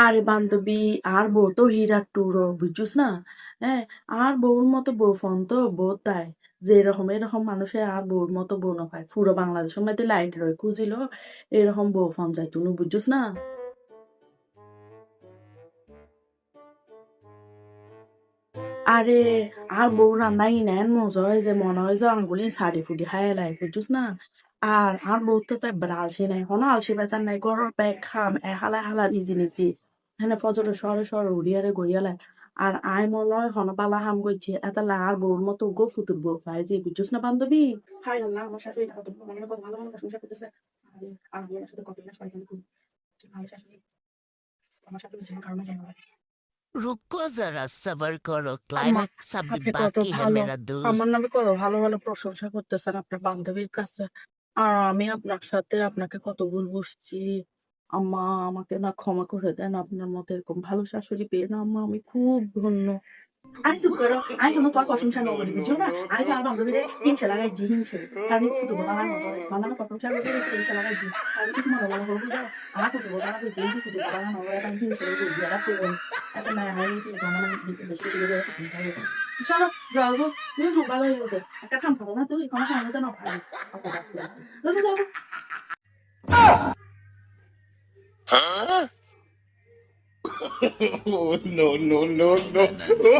আরে বান্ধবী, আর বউ তো হীরার টুরো বুঝছিস না? হ্যাঁ, আর বউর মতো বউ ফোন তো বউ তাই যে এরকম এরকম মানুষের আর বউর মতো বউ না পায় পুরো বাংলাদেশের মধ্যে লাইট রয় খুঁজিল এরকম বউ ফোন যায় তুনু বুঝছিস না? আরে আর বউ রান্নাই নেন মজা হয় যে মনে হয় যে আঙ্গুলি ছাড়ি ফুটি খাই লাই বুঝছিস না? আর বউ তো তাই আলসি নাই কোনো আলসি বেচার নাই গরর প্যাক খাম এ হালা হালা নিজে নিজে হ্যাঁ ফজর সরে সরে উড়িয়ারে গড়িয়ালে আর আই মনে হয় হন পালা হাম করছি এতালা আর বউর মতো গো ফুতুর বউ পাই যে বুঝছিস না বান্ধবী? হাই আল্লাহ আমার শাশুড়ি এটা কত মনে কত ভালো ভালো প্রশংসা করতেছে। আরে আর আমার সাথে কত না শয়তানি খুব ভালো শাশুড়ি আমার সাথে বেশি কারণে জানা रुको जरा सबर करो আম্মা, क्लाइमैक्स अभी আপনি কত बाकी है ভালো। मेरा আমার दोस्त। নামে কত ভালো ভালো প্রশংসা করতেছেন আপনার বান্ধবীর কাছে। আর আমি আপনার সাথে আপনাকে কত ভুল বুঝছি। আম্মা, আমাকে না ক্ষমা করে দেন। আপনার মতো এরকম ভালো শাশুড়ি পেয়ে না আম্মা আমি খুব ধন্য। আরে চুপ করো। আমি কোনো তোর প্রশংসা নকরি বুঝছো না? আমি তো আর বান্ধবীরে হিংসে লাগাইছি হিংসে। কারণ ফুটবল বানান নগরে। বানানো প্রশংসা করতে দেখে হিংসে লাগাইছি। আমি কি তোমার বলা হবো যাও? আমার ফুটবল বানা করছি এই ফুটবল বানান নগরে আমি হিংসে করে বুঝি আর আছে এত না হাই বানানো বেশি করে প্রশংসা করে। চলো যাও গো। তুমি খুব ভালো হয়ে গেছে। একটা কাম করো না তুমি কোনো খাওয়ানো তো না ভালো। অত রাখতে রাখতে। যাও যাও। Oh, no, no, no, ना ना no.